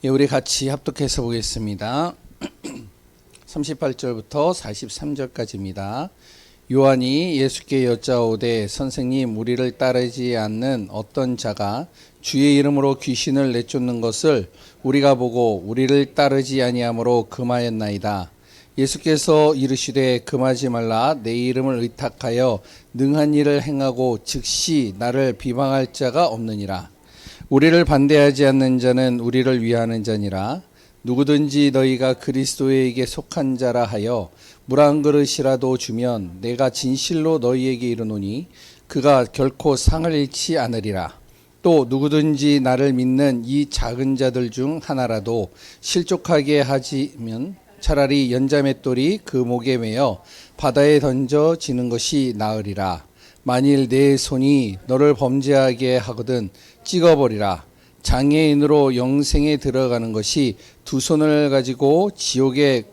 예, 우리 같이 합독해서 보겠습니다. 38절부터 43절까지입니다. 요한이 예수께 여짜오되 선생님, 우리를 따르지 않는 어떤 자가 주의 이름으로 귀신을 내쫓는 것을 우리가 보고 우리를 따르지 아니하므로 금하였나이다. 예수께서 이르시되 금하지 말라. 내 이름을 의탁하여 능한 일을 행하고 즉시 나를 비방할 자가 없느니라. 우리를 반대하지 않는 자는 우리를 위하는 자니라. 누구든지 너희가 그리스도에게 속한 자라 하여 물 한 그릇이라도 주면 내가 진실로 너희에게 이르노니 그가 결코 상을 잃지 않으리라. 또 누구든지 나를 믿는 이 작은 자들 중 하나라도 실족하게 하지면 차라리 연자맷돌이 그 목에 매어 바다에 던져지는 것이 나으리라. 만일 내 손이 너를 범죄하게 하거든 찍어버리라. 장애인으로 영생에 들어가는 것이 두 손을 가지고 지옥에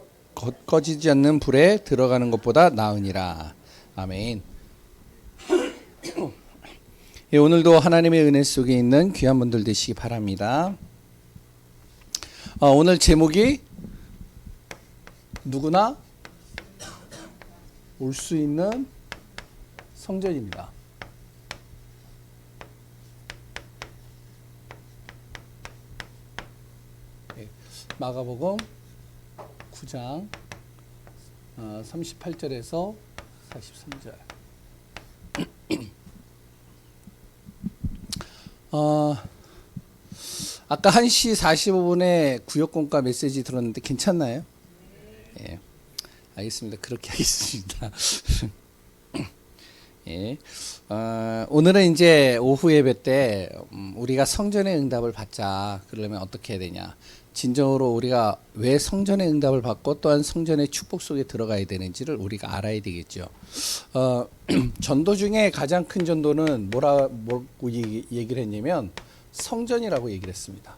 꺼지지 않는 불에 들어가는 것보다 나으니라. 아멘. 예, 오늘도 하나님의 은혜 속에 있는 귀한 분들 되시기 바랍니다. 오늘 제목이 누구나 올 수 있는 성전입니다. 마가복음 9장 38절에서 43절. 아까 1시 45분에 구역공과 메시지 들었는데 괜찮나요? 예, 알겠습니다. 그렇게 하겠습니다. 예. 오늘은 이제 오후 예배 때 우리가 성전의 응답을 받자. 그러려면 어떻게 해야 되냐? 진정으로 우리가 왜 성전의 응답을 받고 또한 성전의 축복 속에 들어가야 되는지를 우리가 알아야 되겠죠. 전도 중에 가장 큰 전도는 뭐라고 얘기를 했냐면 성전이라고 얘기를 했습니다.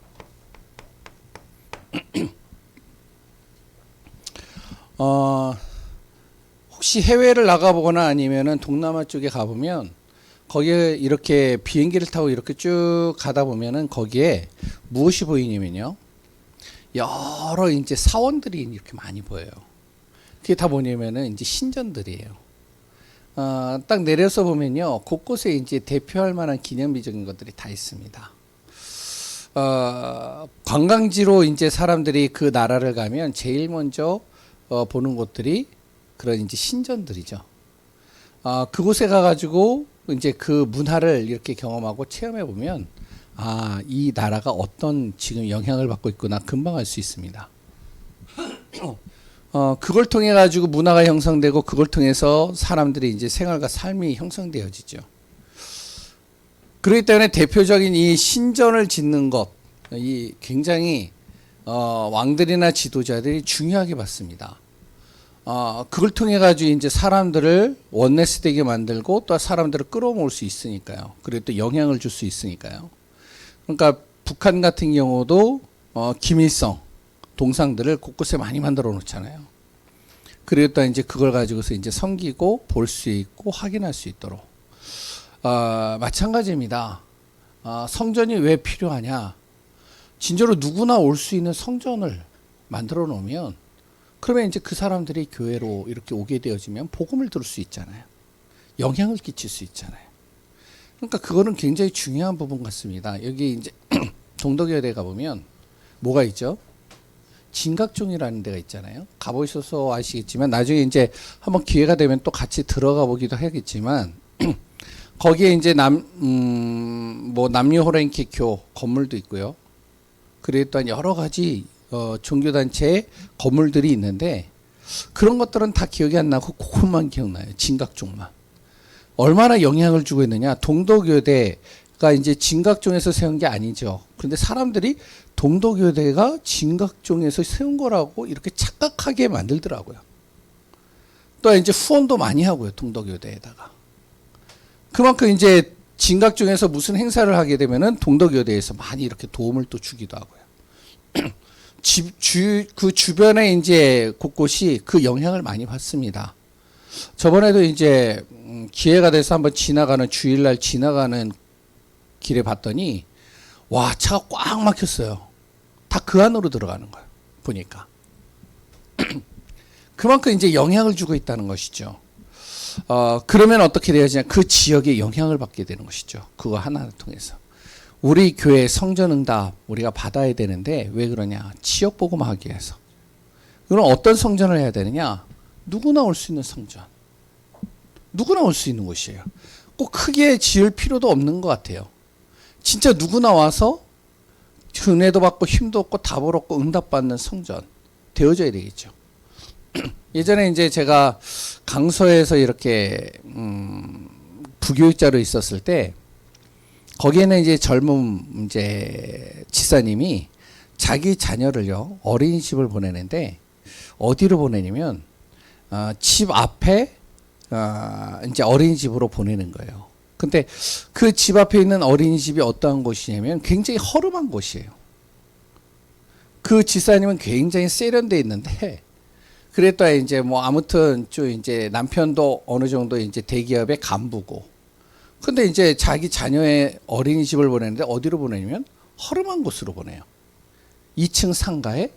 혹시 해외를 나가보거나 아니면은 동남아 쪽에 가보면 거기에 이렇게 비행기를 타고 이렇게 쭉 가다 보면은 거기에 무엇이 보이냐면요. 여러 이제 사원들이 이렇게 많이 보여요. 그게 다 뭐냐면은 이제 신전들이에요. 딱 내려서 보면요. 곳곳에 이제 대표할 만한 기념비적인 것들이 다 있습니다. 관광지로 이제 사람들이 그 나라를 가면 제일 먼저 보는 곳들이 그런 이제 신전들이죠. 그곳에 가가지고 이제 그 문화를 이렇게 경험하고 체험해 보면 이 나라가 어떤 지금 영향을 받고 있구나 금방 알 수 있습니다. 그걸 통해 가지고 문화가 형성되고 그걸 통해서 사람들이 이제 생활과 삶이 형성되어지죠. 그렇기 때문에 대표적인 이 신전을 짓는 것, 이 굉장히 왕들이나 지도자들이 중요하게 봤습니다. 그걸 통해 가지고 이제 사람들을 원네스되게 만들고 또 사람들을 끌어모을 수 있으니까요. 그리고 또 영향을 줄 수 있으니까요. 그러니까 북한 같은 경우도 김일성 동상들을 곳곳에 많이 만들어 놓잖아요. 그리고 또 이제 그걸 가지고서 이제 섬기고 볼 수 있고 확인할 수 있도록. 마찬가지입니다. 성전이 왜 필요하냐? 진짜로 누구나 올 수 있는 성전을 만들어 놓으면 그러면 이제 그 사람들이 교회로 이렇게 오게 되어지면 복음을 들을 수 있잖아요. 영향을 끼칠 수 있잖아요. 그러니까 그거는 굉장히 중요한 부분 같습니다. 여기 이제 동덕여대 가보면 뭐가 있죠? 진각종이라는 데가 있잖아요. 가보셔서 아시겠지만 나중에 이제 한번 기회가 되면 또 같이 들어가 보기도 하겠지만 거기에 이제 남녀호랭키교 건물도 있고요. 그리고 또 여러 가지 종교단체의 건물들이 있는데 그런 것들은 다 기억이 안 나고 그것만 기억나요. 진각종만. 얼마나 영향을 주고 있느냐. 동덕여대가 이제 진각종에서 세운 게 아니죠. 그런데 사람들이 동덕여대가 진각종에서 세운 거라고 이렇게 착각하게 만들더라고요. 또 이제 후원도 많이 하고요. 동덕여대에다가. 그만큼 이제 진각종에서 무슨 행사를 하게 되면은 동덕여대에서 많이 이렇게 도움을 또 주기도 하고요. 그 주변에 이제 곳곳이 그 영향을 많이 받습니다. 저번에도 이제 기회가 돼서 한번 주일날 지나가는 길에 봤더니 와, 차가 꽉 막혔어요. 다 그 안으로 들어가는 거예요. 보니까. 그만큼 이제 영향을 주고 있다는 것이죠. 그러면 어떻게 되어지냐? 그 지역에 영향을 받게 되는 것이죠. 그거 하나를 통해서. 우리 교회 성전응답 우리가 받아야 되는데 왜 그러냐? 지역 복음하기 위해서. 그럼 어떤 성전을 해야 되느냐? 누구나 올 수 있는 성전. 누구나 올 수 있는 곳이에요. 꼭 크게 지을 필요도 없는 것 같아요. 진짜 누구나 와서 은혜도 받고 힘도 얻고 답을 얻고 응답받는 성전 되어져야 되겠죠. 예전에 이제 제가 강서에서 이렇게 부교육자로 있었을 때 거기에는 이제 젊은 이제 지사님이 자기 자녀를요 어린이집을 보내는데 어디로 보내냐면 집 앞에 이제 어린이집으로 보내는 거예요. 근데 그 집 앞에 있는 어린이집이 어떠한 곳이냐면 굉장히 허름한 곳이에요. 그 지사님은 굉장히 세련돼 있는데 그랬다 이제 뭐 아무튼 좀 이제 남편도 어느 정도 이제 대기업의 간부고 근데 이제 자기 자녀의 어린이집을 보내는데 어디로 보내냐면 허름한 곳으로 보내요. 2층 상가에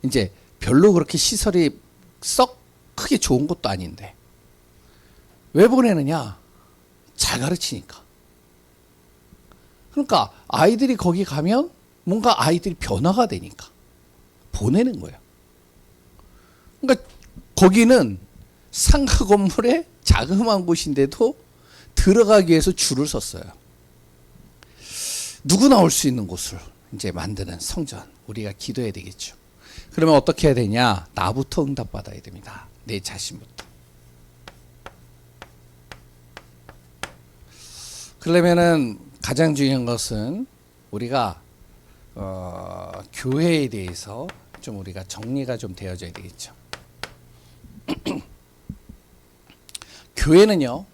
이제 별로 그렇게 시설이 썩 크게 좋은 것도 아닌데 왜 보내느냐? 잘 가르치니까. 그러니까 아이들이 거기 가면 뭔가 아이들이 변화가 되니까 보내는 거예요. 그러니까 거기는 상가 건물에 자그마한 곳인데도 들어가기 위해서 줄을 섰어요. 누구나 올 수 있는 곳을 이제 만드는 성전 우리가 기도해야 되겠죠. 그러면 어떻게 해야 되냐? 나부터 응답받아야 됩니다. 내 자신부터. 그러면은 가장 중요한 것은 우리가 교회에 대해서 좀 우리가 정리가 좀 되어져야 되겠죠. 교회는요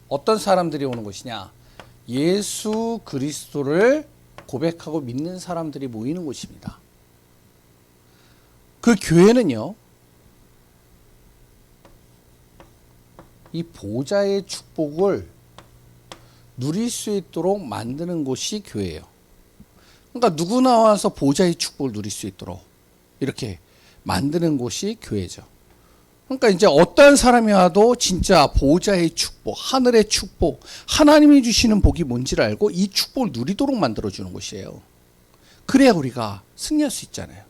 어떤 사람들이 오는 곳이냐? 예수 그리스도를 고백하고 믿는 사람들이 모이는 곳입니다. 그 교회는요 이 보좌의 축복을 누릴 수 있도록 만드는 곳이 교회예요. 그러니까 누구나 와서 보좌의 축복을 누릴 수 있도록 이렇게 만드는 곳이 교회죠. 그러니까 이제 어떠한 사람이 와도 진짜 보좌의 축복, 하늘의 축복, 하나님이 주시는 복이 뭔지를 알고 이 축복을 누리도록 만들어주는 곳이에요. 그래야 우리가 승리할 수 있잖아요.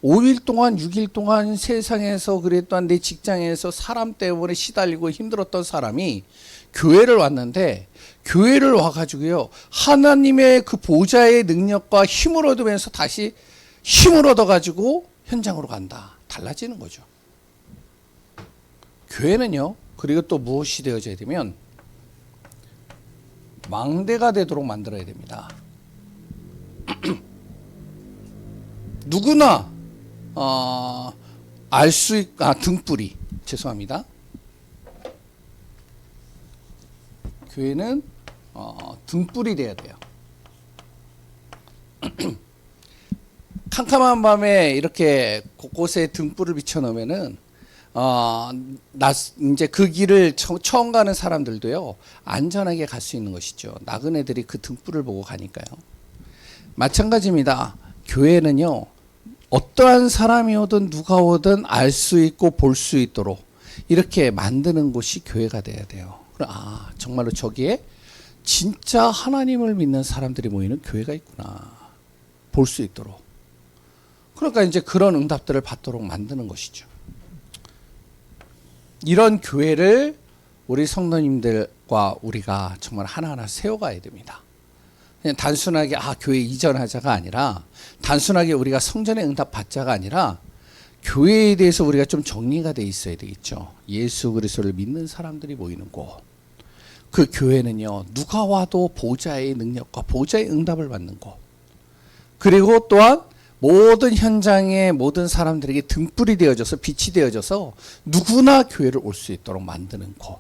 5일 동안 6일 동안 세상에서 그랬던 내 직장에서 사람 때문에 시달리고 힘들었던 사람이 교회를 왔는데 교회를 와가지고요 하나님의 그 보좌의 능력과 힘을 얻으면서 다시 힘을 얻어가지고 현장으로 간다. 달라지는 거죠. 교회는요 그리고 또 무엇이 되어져야 되면 망대가 되도록 만들어야 됩니다. 누구나 알 수 등불이 죄송합니다. 교회는 등불이 돼야 돼요. 캄캄한 밤에 이렇게 곳곳에 등불을 비춰 놓으면은 이제 그 길을 처음 가는 사람들도요 안전하게 갈 수 있는 것이죠. 나그네들이 그 등불을 보고 가니까요. 마찬가지입니다. 교회는요 어떠한 사람이 오든 누가 오든 알 수 있고 볼 수 있도록 이렇게 만드는 곳이 교회가 돼야 돼요. 정말로 저기에 진짜 하나님을 믿는 사람들이 모이는 교회가 있구나 볼 수 있도록. 그러니까 이제 그런 응답들을 받도록 만드는 것이죠. 이런 교회를 우리 성도님들과 우리가 정말 하나하나 세워가야 됩니다. 그냥 단순하게 교회 이전하자가 아니라 단순하게 우리가 성전의 응답 받자가 아니라 교회에 대해서 우리가 좀 정리가 돼 있어야 되겠죠. 예수 그리스도를 믿는 사람들이 모이는 곳. 그 교회는요 누가 와도 보좌의 능력과 보좌의 응답을 받는 곳. 그리고 또한 모든 현장의 모든 사람들에게 등불이 되어져서 빛이 되어져서 누구나 교회를 올 수 있도록 만드는 곳.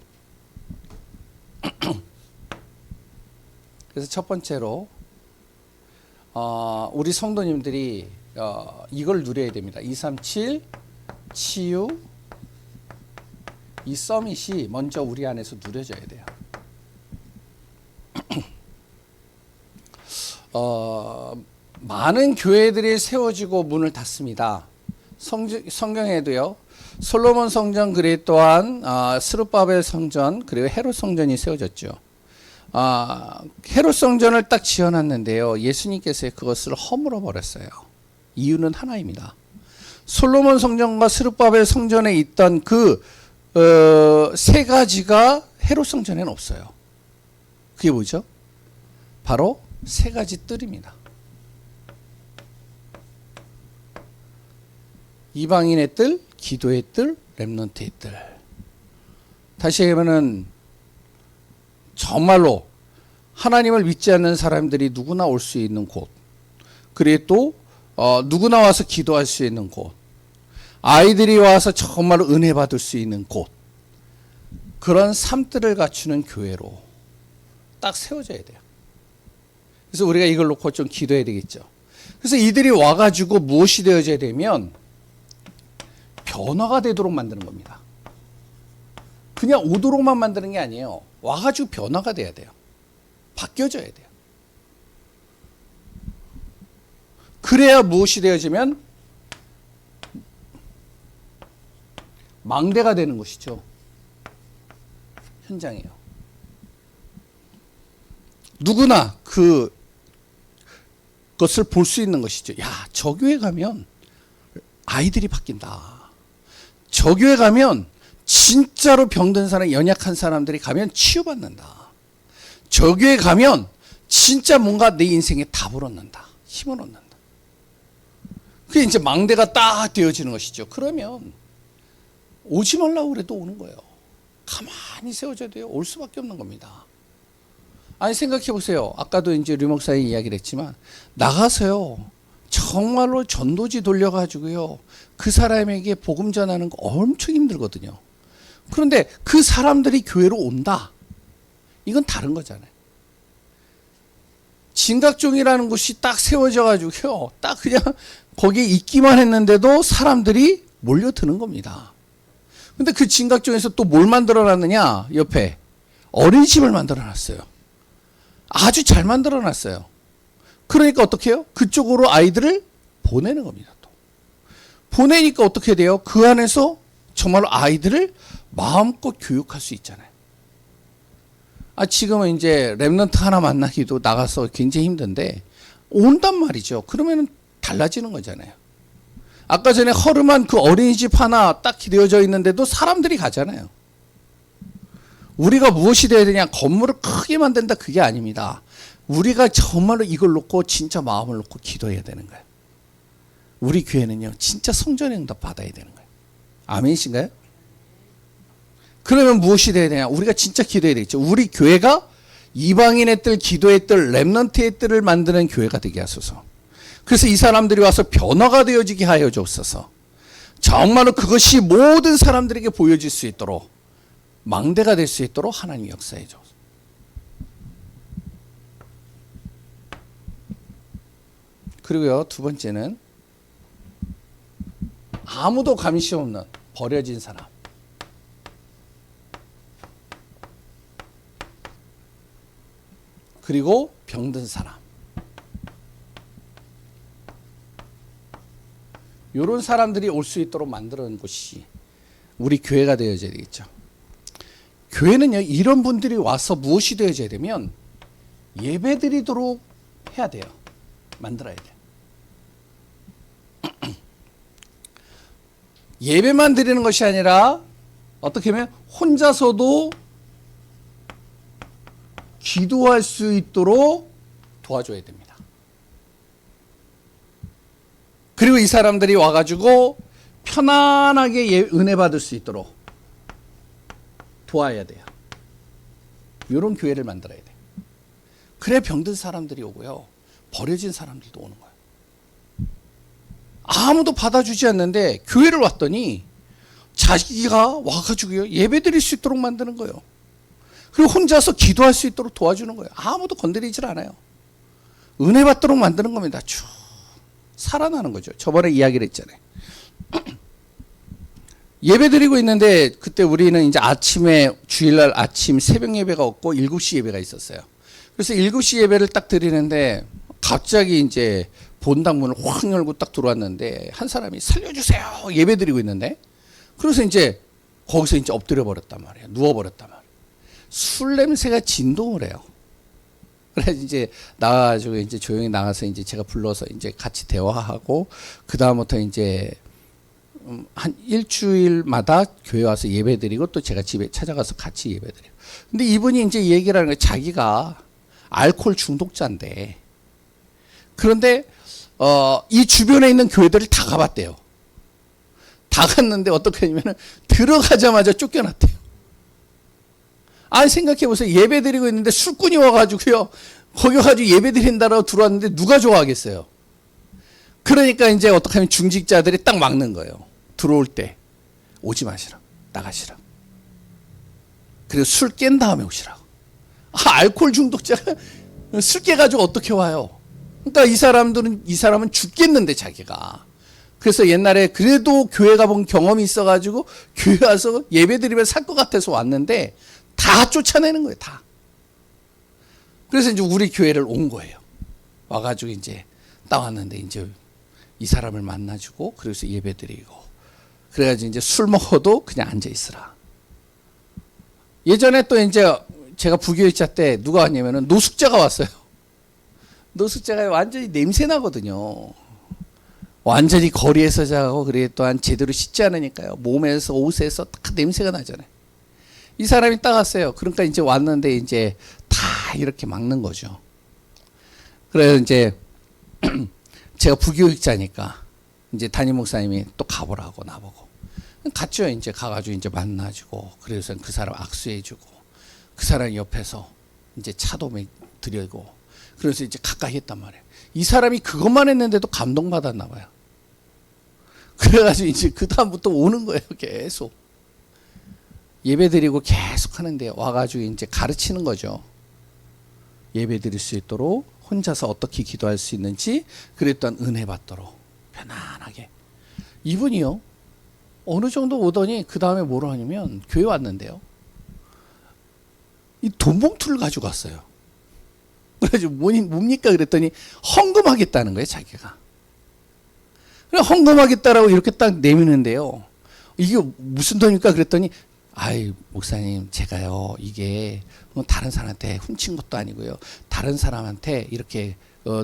그래서 첫 번째로 우리 성도님들이 이걸 누려야 됩니다. 237 치유 이 서밋이 먼저 우리 안에서 누려져야 돼요. 많은 교회들이 세워지고 문을 닫습니다. 성경에도요. 솔로몬 성전 그리 또한 스룹바벨 성전 그리고 헤롯 성전이 세워졌죠. 헤롯 성전을 딱 지어놨는데요. 예수님께서 그것을 허물어 버렸어요. 이유는 하나입니다. 솔로몬 성전과 스룹바벨 성전에 있던 그 세 가지가 헤롯 성전에는 없어요. 그게 뭐죠? 바로 세 가지 뜰입니다. 이방인의 뜰, 기도의 뜰, 렘넌트의 뜰. 다시 얘기하면은 정말로 하나님을 믿지 않는 사람들이 누구나 올 수 있는 곳, 그리고 또 누구나 와서 기도할 수 있는 곳, 아이들이 와서 정말로 은혜 받을 수 있는 곳, 그런 삶들을 갖추는 교회로 딱 세워져야 돼요. 그래서 우리가 이걸 놓고 좀 기도해야 되겠죠. 그래서 이들이 와가지고 무엇이 되어져야 되면 변화가 되도록 만드는 겁니다. 그냥 오도록만 만드는 게 아니에요. 와가지고 변화가 돼야 돼요. 바뀌어져야 돼요. 그래야 무엇이 되어지면 망대가 되는 것이죠. 현장이에요. 누구나 그것을 볼 수 있는 것이죠. 야, 저 교회 가면 아이들이 바뀐다. 저 교회 가면 진짜로 병든 사람, 연약한 사람들이 가면 치유받는다. 저 교회 가면 진짜 뭔가 내 인생에 답을 얻는다. 힘을 얻는다. 그게 이제 망대가 딱 되어지는 것이죠. 그러면 오지 말라고 그래도 오는 거예요. 가만히 세워져야 돼요. 올 수밖에 없는 겁니다. 아니 생각해 보세요. 아까도 이제 류 목사님 이야기를 했지만 나가서요. 정말로 전도지 돌려가지고요. 그 사람에게 복음 전하는 거 엄청 힘들거든요. 그런데 그 사람들이 교회로 온다. 이건 다른 거잖아요. 진각종이라는 곳이 딱 세워져 가지고요. 딱 그냥 거기에 있기만 했는데도 사람들이 몰려드는 겁니다. 근데 그 진각종에서 또 뭘 만들어 놨느냐? 옆에 어린이집을 만들어 놨어요. 아주 잘 만들어 놨어요. 그러니까 어떻게 해요? 그쪽으로 아이들을 보내는 겁니다. 또. 보내니까 어떻게 돼요? 그 안에서 정말로 아이들을 마음껏 교육할 수 있잖아요. 지금은 이제 랩런트 하나 만나기도 나가서 굉장히 힘든데 온단 말이죠. 그러면 달라지는 거잖아요. 아까 전에 허름한 그 어린이집 하나 딱 되어져 있는데도 사람들이 가잖아요. 우리가 무엇이 돼야 되냐? 건물을 크게 만든다 그게 아닙니다. 우리가 정말로 이걸 놓고 진짜 마음을 놓고 기도해야 되는 거예요. 우리 교회는요. 진짜 성전의 응답 받아야 되는 거예요. 아멘이신가요? 그러면 무엇이 돼야 되냐? 우리가 진짜 기도해야 되겠죠. 우리 교회가 이방인의 뜰, 기도의 뜰, 렘넌트의 뜰을 만드는 교회가 되게 하소서. 그래서 이 사람들이 와서 변화가 되어지게 하여 주옵소서. 정말로 그것이 모든 사람들에게 보여질 수 있도록 망대가 될 수 있도록 하나님이 역사해 주옵소서. 그리고요, 두 번째는 아무도 감시 없는 버려진 사람. 그리고 병든 사람. 이런 사람들이 올 수 있도록 만들어 놓은 곳이 우리 교회가 되어져야 되겠죠. 교회는요, 이런 분들이 와서 무엇이 되어져야 되면 예배 드리도록 해야 돼요. 만들어야 돼요. 예배만 드리는 것이 아니라 어떻게 하면 혼자서도 기도할 수 있도록 도와줘야 됩니다. 그리고 이 사람들이 와가지고 편안하게 은혜 받을 수 있도록 도와야 돼요. 이런 교회를 만들어야 돼요. 그래 병든 사람들이 오고요. 버려진 사람들도 오는 거예요. 아무도 받아주지 않는데 교회를 왔더니 자기가 와가지고요. 예배 드릴 수 있도록 만드는 거예요. 그리고 혼자서 기도할 수 있도록 도와주는 거예요. 아무도 건드리질 않아요. 은혜 받도록 만드는 겁니다. 쭉 살아나는 거죠. 저번에 이야기를 했잖아요. 예배 드리고 있는데 그때 우리는 이제 아침에 주일날 아침 새벽 예배가 없고 7시 예배가 있었어요. 그래서 7시 예배를 딱 드리는데 갑자기 이제 본당 문을 확 열고 딱 들어왔는데 한 사람이 살려주세요 예배 드리고 있는데, 그래서 이제 거기서 이제 엎드려 버렸단 말이에요. 누워 버렸단 말이에요. 술 냄새가 진동을 해요. 그래서 이제 나가가지고 이제 조용히 나가서 이제 제가 불러서 이제 같이 대화하고, 그 다음부터 이제 한 일주일마다 교회 와서 예배 드리고, 또 제가 집에 찾아가서 같이 예배 드려요. 근데 이분이 이제 얘기를 하는 거예요. 자기가 알코올 중독자인데, 그런데 이 주변에 있는 교회들을 다 가봤대요. 다 갔는데 어떻게 하냐면은 들어가자마자 쫓겨났대요. 아니 생각해보세요. 예배 드리고 있는데 술꾼이 와가지고요, 거기 가지고 예배 드린다라고 들어왔는데 누가 좋아하겠어요. 그러니까 이제 어떻게 하면 중직자들이 딱 막는 거예요. 들어올 때 오지 마시라, 나가시라. 그리고 술 깬 다음에 오시라고. 알코올 중독자가 술 깨가지고 어떻게 와요. 그러니까 이 사람은 죽겠는데 자기가. 그래서 옛날에 그래도 교회 가본 경험이 있어가지고 교회 와서 예배 드리면 살 것 같아서 왔는데 다 쫓아내는 거예요, 다. 그래서 이제 우리 교회를 온 거예요. 와가지고 이제 딱 왔는데 이제 이 사람을 만나주고, 그래서 예배 드리고, 그래가지고 이제 술 먹어도 그냥 앉아 있으라. 예전에 또 이제 제가 부교육자 때 누가 왔냐면은 노숙자가 왔어요. 노숙자가 완전히 냄새 나거든요. 완전히 거리에서 자고, 그래 또한 제대로 씻지 않으니까요. 몸에서 옷에서 다 냄새가 나잖아요. 이 사람이 딱 왔어요. 그러니까 이제 왔는데 이제 다 이렇게 막는 거죠. 그래서 이제 제가 부교육자니까 이제 담임 목사님이 또 가보라고 나보고 갔죠. 이제 가가지고 이제 만나주고, 그래서 그 사람 악수해주고, 그 사람 옆에서 이제 차도 드리고, 그래서 이제 가까이 했단 말이에요. 이 사람이 그것만 했는데도 감동받았나 봐요. 그래가지고 이제 그 다음부터 오는 거예요. 계속 예배 드리고 계속 하는데 와가지고 이제 가르치는 거죠. 예배 드릴 수 있도록 혼자서 어떻게 기도할 수 있는지, 그랬던 은혜 받도록 편안하게. 이분이요, 어느 정도 오더니 그 다음에 뭐라 하냐면, 교회 왔는데요, 이 돈 봉투를 가지고 왔어요. 그래가지고 뭡니까 그랬더니 헌금하겠다는 거예요, 자기가. 그래 헌금하겠다라고 이렇게 딱 내미는데요, 이게 무슨 돈입니까 그랬더니, 아이 목사님, 제가요 이게 다른 사람한테 훔친 것도 아니고요, 다른 사람한테 이렇게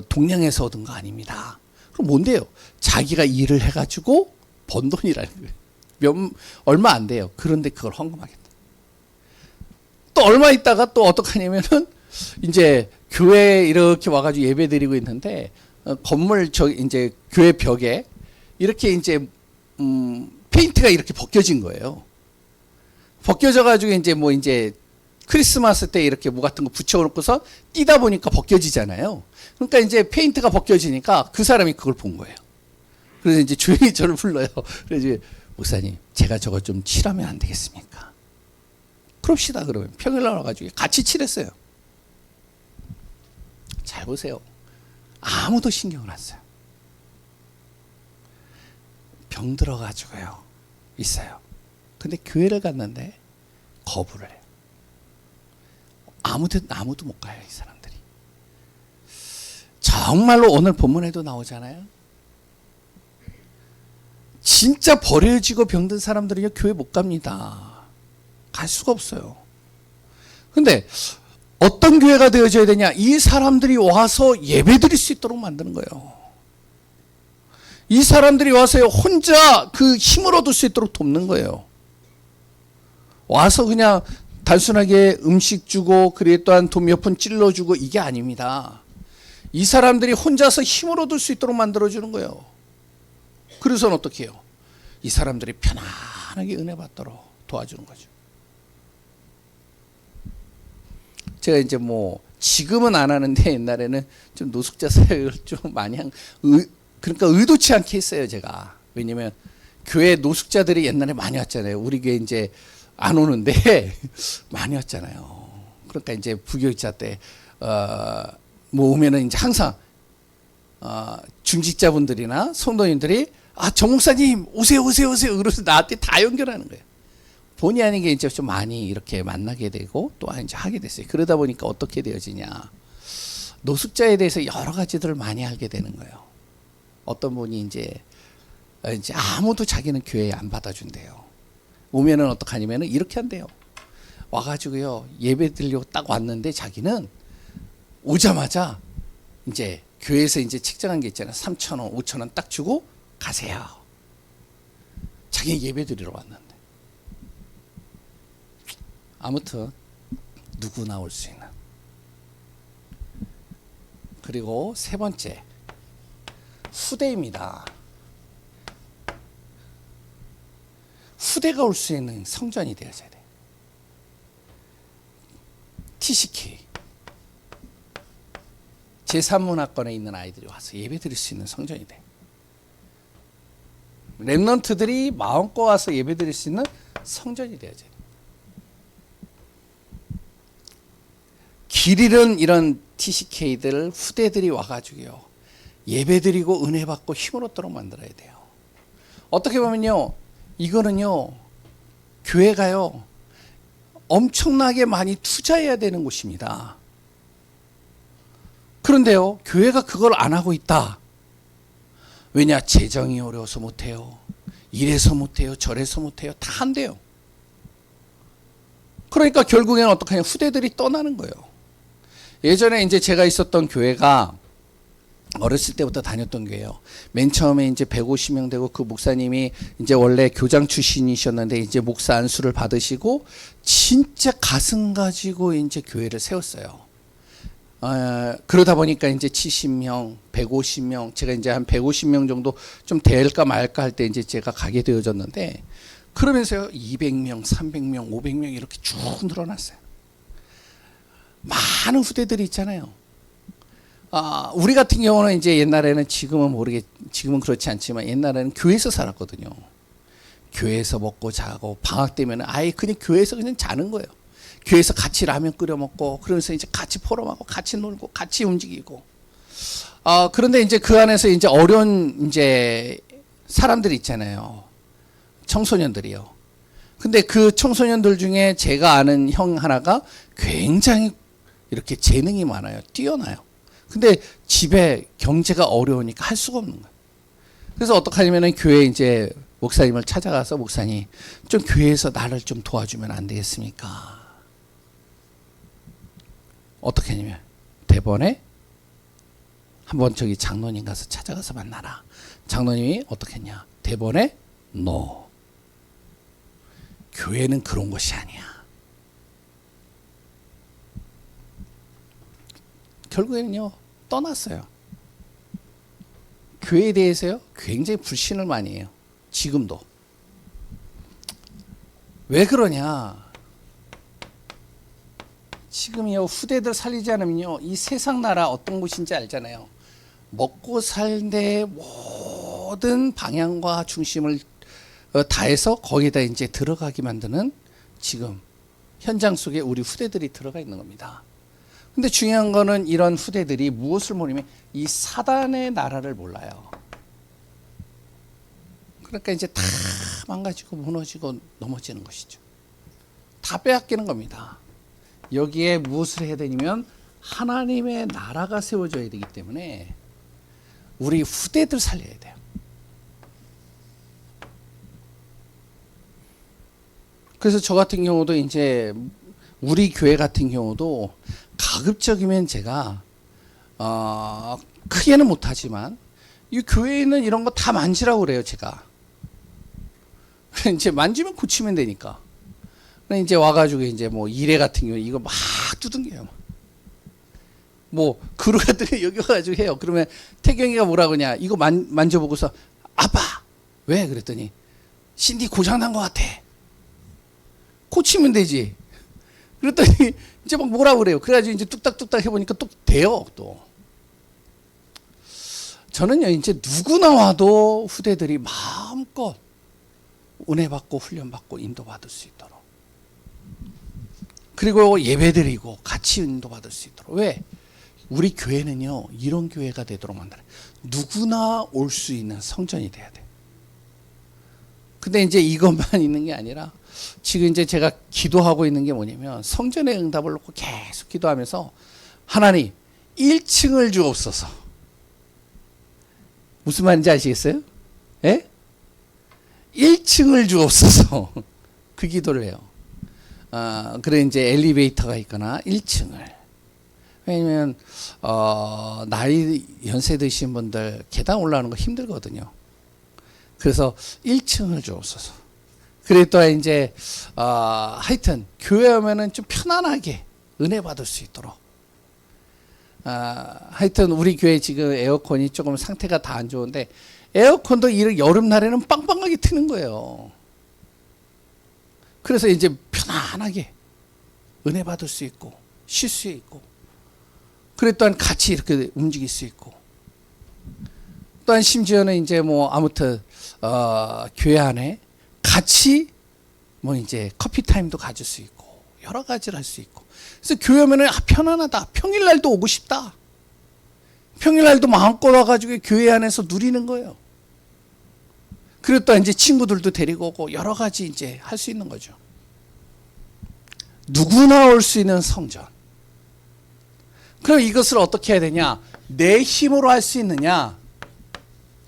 동냥해서 얻은 거 아닙니다. 그럼 뭔데요? 자기가 일을 해가지고 번 돈이라는 거예요. 얼마 안 돼요. 그런데 그걸 헌금하겠다. 또 얼마 있다가 또 어떡하냐면은 이제 교회에 이렇게 와가지고 예배 드리고 있는데, 건물 이제 교회 벽에 이렇게 이제 페인트가 이렇게 벗겨진 거예요. 벗겨져가지고 이제 뭐 이제 크리스마스 때 이렇게 뭐 같은 거 붙여놓고서 뛰다 보니까 벗겨지잖아요. 그러니까 이제 페인트가 벗겨지니까 그 사람이 그걸 본 거예요. 그래서 이제 조용히 저를 불러요. 그래서 목사님, 제가 저거 좀 칠하면 안 되겠습니까? 그럽시다. 그러면 평일날 와가지고 같이 칠했어요. 잘 보세요. 아무도 신경을 안 써요. 병 들어가지고요 있어요. 근데 교회를 갔는데 거부를 해요. 아무도 못 가요, 이 사람들이. 정말로 오늘 본문에도 나오잖아요. 진짜 버려지고 병든 사람들은요, 교회 못 갑니다. 갈 수가 없어요. 근데 어떤 교회가 되어져야 되냐? 이 사람들이 와서 예배 드릴 수 있도록 만드는 거예요. 이 사람들이 와서 혼자 그 힘을 얻을 수 있도록 돕는 거예요. 와서 그냥 단순하게 음식 주고, 그래 또한 돈 몇 푼 찔러주고, 이게 아닙니다. 이 사람들이 혼자서 힘을 얻을 수 있도록 만들어주는 거예요. 그래서는 어떻게 해요? 이 사람들이 편안하게 은혜 받도록 도와주는 거죠. 제가 이제 뭐 지금은 안 하는데 옛날에는 좀 노숙자 사역을 좀 많이 그러니까 의도치 않게 했어요, 제가. 왜냐면 교회 노숙자들이 옛날에 많이 왔잖아요. 우리 교회 이제 안 오는데 많이 왔잖아요. 그러니까 이제 부교육자 때 뭐 오면은 이제 항상 중직자분들이나 성도님들이 정 목사님 오세요. 그래서 나한테 다 연결하는 거예요. 본의 아니게 이제 좀 많이 이렇게 만나게 되고 또 이제 하게 됐어요. 그러다 보니까 어떻게 되어지냐? 노숙자에 대해서 여러 가지들을 많이 알게 되는 거예요. 어떤 분이 이제 아무도 자기는 교회에 안 받아준대요. 오면은 어떡하냐면은 이렇게 한대요. 와가지고요, 예배 드리려고 딱 왔는데 자기는 오자마자 이제 교회에서 이제 책정한 게 있잖아요. 3,000원, 5,000원 딱 주고 가세요. 자기 예배 드리러 왔는데. 아무튼 누구나 올 수 있는. 그리고 세 번째, 후대입니다. 후대가 올 수 있는 성전이 되어져야 돼. TCK 제3문화권에 있는 아이들이 와서 예배 드릴 수 있는 성전이 돼. 렘넌트들이 마음껏 와서 예배 드릴 수 있는 성전이 되어져야 돼. 길 잃은 이런 TCK들 후대들이 와가지고요, 예배 드리고 은혜 받고 힘을 얻도록 만들어야 돼요. 어떻게 보면요, 이거는요, 교회가요 엄청나게 많이 투자해야 되는 곳입니다. 그런데요, 교회가 그걸 안 하고 있다. 왜냐? 재정이 어려워서 못해요. 이래서 못해요. 저래서 못해요. 다 한대요. 그러니까 결국에는 어떻게 하냐, 후대들이 떠나는 거예요. 예전에 이제 제가 있었던 교회가 어렸을 때부터 다녔던 교회예요. 맨 처음에 이제 150명 되고, 그 목사님이 이제 원래 교장 출신이셨는데 이제 목사 안수를 받으시고 진짜 가슴 가지고 이제 교회를 세웠어요. 그러다 보니까 이제 70명, 150명, 제가 이제 한 150명 정도 좀 될까 말까 할 때 이제 제가 가게 되어졌는데, 그러면서요 200명, 300명, 500명 이렇게 쭉 늘어났어요. 많은 후대들이 있잖아요. 우리 같은 경우는 이제 옛날에는, 지금은 그렇지 않지만 옛날에는 교회에서 살았거든요. 교회에서 먹고 자고, 방학 되면 아예 그냥 교회에서 그냥 자는 거예요. 교회에서 같이 라면 끓여 먹고, 그러면서 이제 같이 포럼하고, 같이 놀고, 같이 움직이고. 그런데 이제 그 안에서 이제 어려운 이제 사람들이 있잖아요. 청소년들이요. 근데 그 청소년들 중에 제가 아는 형 하나가 굉장히 이렇게 재능이 많아요. 뛰어나요. 근데 집에 경제가 어려우니까 할 수가 없는 거예요. 그래서 어떡하냐면은 교회 이제 목사님을 찾아가서, 목사님, 좀 교회에서 나를 좀 도와주면 안 되겠습니까? 어떻게 하냐면, 대번에 한번 저기 장로님 가서 찾아가서 만나라. 장로님이 어떻게 했냐? 대번에 NO. 교회는 그런 것이 아니야. 결국에는요, 떠났어요. 교회에 대해서요 굉장히 불신을 많이 해요. 지금도. 왜 그러냐? 지금요, 후대들 살리지 않으면요, 이 세상 나라 어떤 곳인지 알잖아요. 먹고 살데 모든 방향과 중심을 다해서 거기다 이제 들어가게 만드는, 지금 현장 속에 우리 후대들이 들어가 있는 겁니다. 근데 중요한 거는 이런 후대들이 무엇을 모르면 이 사단의 나라를 몰라요. 그러니까 이제 다 망가지고 무너지고 넘어지는 것이죠. 다 빼앗기는 겁니다. 여기에 무엇을 해야 되냐면 하나님의 나라가 세워져야 되기 때문에 우리 후대들 살려야 돼요. 그래서 저 같은 경우도 이제 우리 교회 같은 경우도 가급적이면 제가 크게는 못하지만 이 교회에 있는 이런 거 다 만지라고 그래요. 제가 이제 만지면 고치면 되니까. 이제 와가지고 이제 뭐 이래 같은 경우 이거 막 두둥겨요. 뭐 그루 같은 거 여기 와가지고 해요. 그러면 태경이가 뭐라고 하냐? 이거 만져보고서 아빠 왜? 그랬더니 신디 고장난 것 같아. 고치면 되지. 그랬더니 이제 막 뭐라고 그래요. 그래가지고 이제 뚝딱뚝딱 해보니까 또 돼요. 또 저는요, 이제 누구나 와도 후대들이 마음껏 은혜 받고 훈련 받고 인도 받을 수 있도록, 그리고 예배 드리고 같이 인도 받을 수 있도록. 왜? 우리 교회는요 이런 교회가 되도록 만들어요. 누구나 올 수 있는 성전이 돼야 돼. 근데 이제 이것만 있는 게 아니라 지금 이제 제가 기도하고 있는 게 뭐냐면 성전의 응답을 놓고 계속 기도하면서 하나님 1층을 주옵소서. 무슨 말인지 아시겠어요? 예? 1층을 주옵소서. 그 기도를 해요. 그래 이제 엘리베이터가 있거나 1층을. 왜냐면 나이 연세 드신 분들 계단 올라가는 거 힘들거든요. 그래서 1층을 주옵소서. 그래 또 이제 하여튼 교회 오면은 좀 편안하게 은혜 받을 수 있도록. 하여튼 우리 교회 지금 에어컨이 조금 상태가 다 안 좋은데 에어컨도 이 여름날에는 빵빵하게 트는 거예요. 그래서 이제 편안하게 은혜 받을 수 있고 쉴 수 있고, 그래 또한 같이 이렇게 움직일 수 있고, 또한 심지어는 이제 뭐 아무튼 교회 안에 같이 뭐 이제 커피 타임도 가질 수 있고 여러 가지를 할 수 있고. 그래서 교회 오면은 편안하다. 평일날도 오고 싶다. 평일날도 마음껏 와가지고 교회 안에서 누리는 거예요. 그리고 또 이제 친구들도 데리고 오고 여러 가지 이제 할 수 있는 거죠. 누구나 올 수 있는 성전. 그럼 이것을 어떻게 해야 되냐? 내 힘으로 할 수 있느냐?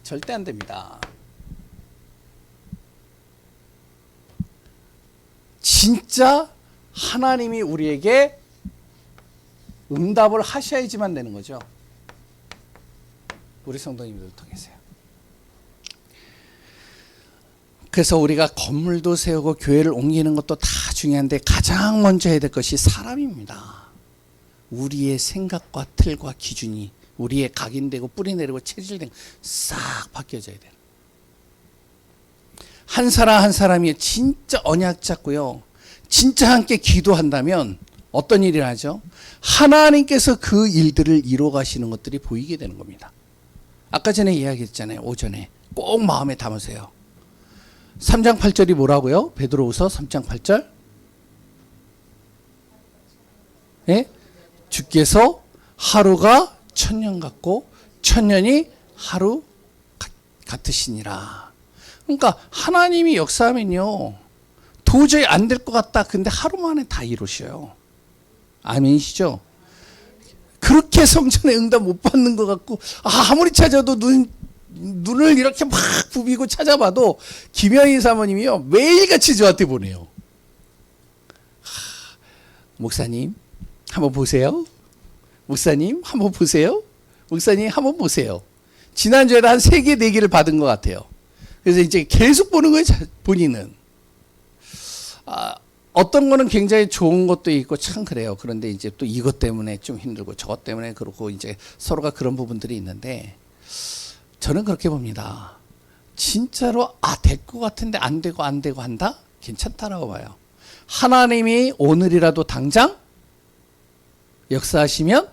절대 안 됩니다. 진짜 하나님이 우리에게 응답을 하셔야지만 되는 거죠. 우리 성도님들 통해서요. 그래서 우리가 건물도 세우고 교회를 옮기는 것도 다 중요한데 가장 먼저 해야 될 것이 사람입니다. 우리의 생각과 틀과 기준이 우리의 각인되고 뿌리내리고 체질되고 싹 바뀌어져야 돼요. 한 사람 한 사람이 진짜 언약 잡고요, 진짜 함께 기도한다면 어떤 일이 하죠? 하나님께서 그 일들을 이루어 가시는 것들이 보이게 되는 겁니다. 아까 전에 이야기했잖아요. 오전에 꼭 마음에 담으세요. 3장 8절이 뭐라고요? 베드로후서 3장 8절. 예? 주께서 하루가 천년 같고 천년이 하루 같으시니라. 그러니까 하나님이 역사하면요 도저히 안 될 것 같다. 근데 하루 만에 다 이루셔요. 아멘이시죠? 그렇게 성전에 응답 못 받는 것 같고, 아무리 찾아도 눈을 이렇게 막 부비고 찾아봐도 김영희 사모님이요 매일같이 저한테 보내요. 목사님 한번 보세요. 목사님 한번 보세요. 목사님 한번 보세요. 지난주에도 한 3개 4개를 받은 것 같아요. 그래서 이제 계속 보는 거예요. 본인은 어떤 거는 굉장히 좋은 것도 있고 참 그래요. 그런데 이제 또 이것 때문에 좀 힘들고 저것 때문에 그렇고 이제 서로가 그런 부분들이 있는데, 저는 그렇게 봅니다. 진짜로 될 것 같은데 안 되고 한다? 괜찮다라고 봐요. 하나님이 오늘이라도 당장 역사하시면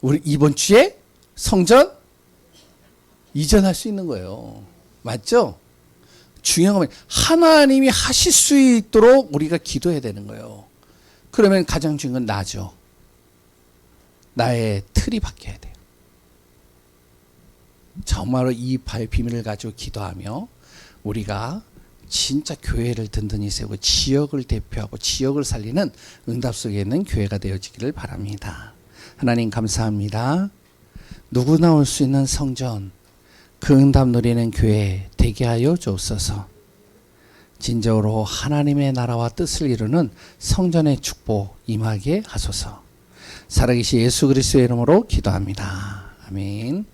우리 이번 주에 성전 이전할 수 있는 거예요. 맞죠? 중요한 건 하나님이 하실 수 있도록 우리가 기도해야 되는 거예요. 그러면 가장 중요한 건 나죠. 나의 틀이 바뀌어야 돼요. 정말로 이 비밀을 가지고 기도하며 우리가 진짜 교회를 든든히 세우고 지역을 대표하고 지역을 살리는 응답 속에 있는 교회가 되어지기를 바랍니다. 하나님 감사합니다. 누구나 올 수 있는 성전, 그 응답 누리는 교회 되게 하여 주옵소서. 진정으로 하나님의 나라와 뜻을 이루는 성전의 축복 임하게 하소서. 살아계신 예수 그리스도의 이름으로 기도합니다. 아멘.